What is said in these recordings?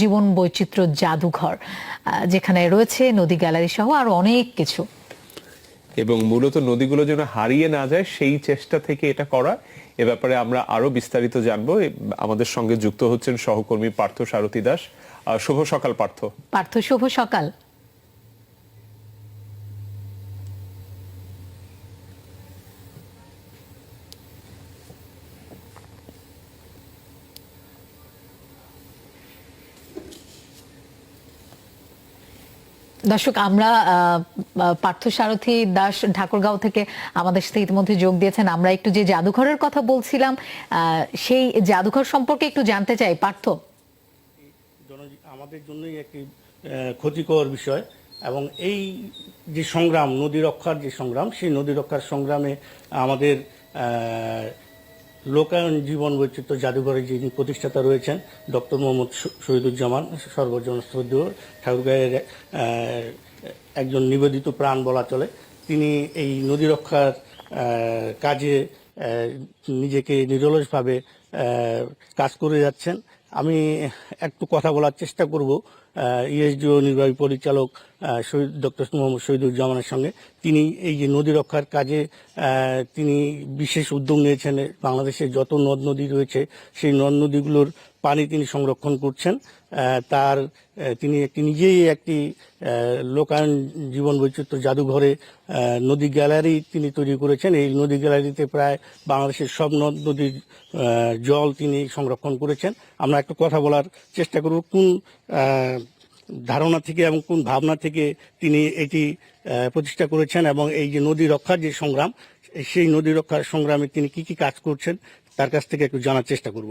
জীবন বৈচিত্র্য জাদুঘর, যেখানে রয়েছে নদী গ্যালারি সহ আরো অনেক কিছু, এবং মূলত নদীগুলো যেন হারিয়ে না যায় সেই চেষ্টা থেকে এটা করা। এ ব্যাপারে আমরা আরো বিস্তারিত জানবো। আমাদের সঙ্গে যুক্ত হচ্ছেন সহকর্মী পার্থ সারথী দাস। শুভ সকাল পার্থ। শুভ সকাল। দর্শক, আমরা পার্থ সারথী দাস ঠাকুরগাঁও থেকে আমাদের সাথে ইতিমধ্যে যোগ দিয়েছেন। আমরা একটু যে জাদুঘরের কথা বলছিলাম, সেই জাদুঘর সম্পর্কে একটু জানতে চাই পার্থ। আমাদের জন্যই একটি ক্ষতিকর বিষয়, এবং এই যে সংগ্রাম, নদী রক্ষার যে সংগ্রাম, সেই নদী রক্ষার সংগ্রামে আমাদের লোকায়ন জীবন বৈচিত্র্য জাদুঘরের যিনি প্রতিষ্ঠাতা রয়েছেন ডক্টর মোহাম্মদ শহীদুজ্জামান, সর্বজনশ্রদ্ধেয় ঠাকুরগাঁয়ের একজন নিবেদিত প্রাণ বলা চলে। তিনি এই নদী রক্ষার কাজে নিজেকে নিরলসভাবে কাজ করে যাচ্ছেন। আমি একটু কথা বলার চেষ্টা করব ইএসডিও নির্বাহী পরিচালক ডক্টর মোহাম্মদ শহীদুজ্জামানের সঙ্গে। তিনি এই যে নদী রক্ষার কাজে তিনি বিশেষ উদ্যোগ নিয়েছেন। বাংলাদেশের যত নদ নদী রয়েছে সেই নদ নদীগুলোর পানি তিনি সংরক্ষণ করছেন। তিনি নিজেই একটি লোকায়ন জীবন বৈচিত্র্য জাদুঘরে নদী গ্যালারি তিনি তৈরি করেছেন। এই নদী গ্যালারিতে প্রায় বাংলাদেশের সব নদ নদীর জল তিনি সংরক্ষণ করেছেন। আমরা একটু কথা বলার চেষ্টা করব কোন ধারণা থেকে এবং কোন ভাবনা থেকে তিনি এটি প্রতিষ্ঠা করেছেন, এবং এই যে নদী রক্ষার যে সংগ্রাম, সেই নদী রক্ষার সংগ্রামে তিনি কি কি কাজ করছেন তার কাছ থেকে একটু জানার চেষ্টা করব।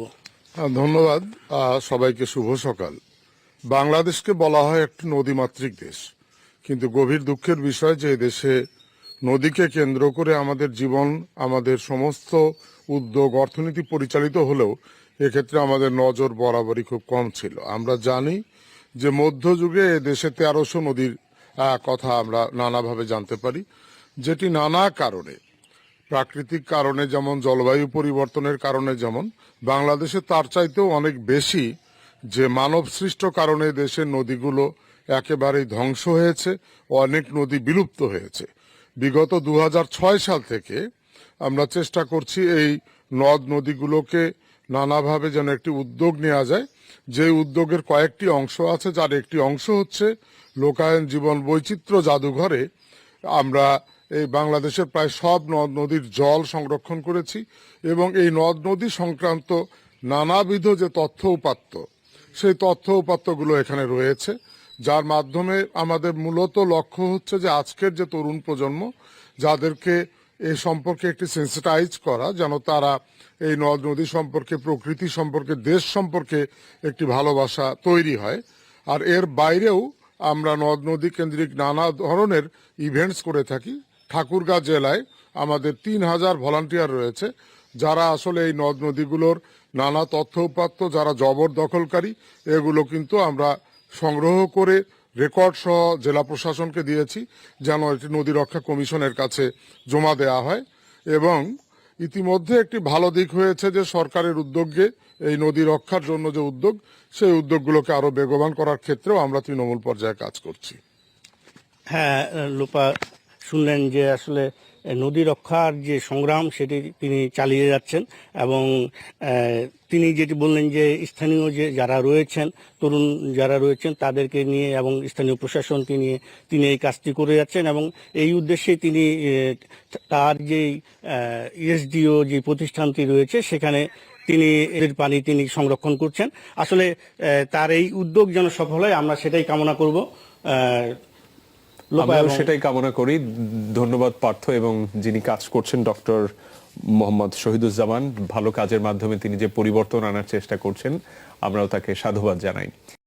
ধন্যবাদ সবাইকে। শুভ সকাল। বাংলাদেশকে বলা হয় একটি নদীমাতৃক দেশ, কিন্তু গভীর দুঃখের বিষয় যে দেশে নদীকে কেন্দ্র করে আমাদের জীবন, আমাদের সমস্ত উদ্যোগ, অর্থনীতি পরিচালিত হলেও এক্ষেত্রে আমাদের নজর বরাবরই খুব কম ছিল। আমরা জানি যে মধ্যযুগে এ দেশে 1300 নদীর কথা আমরা নানাভাবে জানতে পারি, যেটি নানা কারণে, প্রাকৃতিক কারণে যেমন জলবায়ু পরিবর্তনের কারণে যেমন, বাংলাদেশে তার চাইতেও অনেক বেশি যে মানব সৃষ্ট কারণে দেশের নদীগুলো একেবারেই ধ্বংস হয়েছে, অনেক নদী বিলুপ্ত হয়েছে। বিগত 2006 সাল থেকে আমরা চেষ্টা করছি এই নদ নদীগুলোকে নানাভাবে যেন একটি উদ্যোগ নেওয়া যায়। যে উদ্যোগের কয়েকটি অংশ আছে, যার একটি অংশ হচ্ছে লোকায়ন জীবন বৈচিত্র্য জাদুঘরে আমরা এই বাংলাদেশের প্রায় সব নদ নদীর জল সংরক্ষণ করেছি, এবং এই নদ নদী সংক্রান্ত নানাবিধ যে তথ্য উপাত্ত, সেই তথ্য উপাত্তগুলো এখানে রয়েছে, যার মাধ্যমে আমাদের মূলত লক্ষ্য হচ্ছে যে আজকের যে তরুণ প্রজন্ম, যাদেরকে এই সম্পর্কে একটি সেন্সিটাইজ করা, যেন তারা এই নদ নদী সম্পর্কে, প্রকৃতি সম্পর্কে, দেশ সম্পর্কে একটি ভালোবাসা তৈরি হয়। আর এর বাইরেও আমরা নদ নদী কেন্দ্রিক নানা ধরনের ইভেন্টস করে থাকি। ঠাকুরগাঁও জেলায় আমাদের 3000 ভলান্টিয়ার রয়েছে, যারা আসলে এই নদ নদীগুলোর নানা তথ্য উপাত্ত, যারা জবরদখলকারী, এগুলো কিন্তু আমরা সংগ্রহ করে রেকর্ড সহ জেলা প্রশাসনকে দিয়েছি, যেন এটি নদী রক্ষা কমিশনের কাছে জমা দেওয়া হয়। এবং ইতিমধ্যে একটি ভালো দিক হয়েছে যে সরকারের উদ্যোগে এই নদী রক্ষার জন্য যে উদ্যোগ, সেই উদ্যোগগুলোকে আরো বেগবান করার ক্ষেত্রেও আমরা তৃণমূল পর্যায়ে কাজ করছি। হ্যাঁ, লোপা, শুনলেন যে আসলে নদী রক্ষার যে সংগ্রাম সেটি তিনি চালিয়ে যাচ্ছেন, এবং তিনি যেটি বললেন যে স্থানীয় যে যারা রয়েছেন, তরুণ যারা রয়েছেন তাদেরকে নিয়ে এবং স্থানীয় প্রশাসনকে নিয়ে তিনি এই কাজটি করে যাচ্ছেন, এবং এই উদ্দেশ্যে তিনি তার যে ইএসডিও যে প্রতিষ্ঠানটি রয়েছে সেখানে তিনি এর পানি তিনি সংরক্ষণ করছেন। আসলে তার এই উদ্যোগ যেন সফল হয়, আমরা সেটাই কামনা করব। সেটাই কামনা করি। ধন্যবাদ পার্থ। এবং যিনি কাজ করছেন ডক্টর মোহাম্মদ শহীদুজ্জামান, ভালো কাজের মাধ্যমে তিনি যে পরিবর্তন আনার চেষ্টা করছেন, আমরাও তাকে সাধুবাদ জানাই।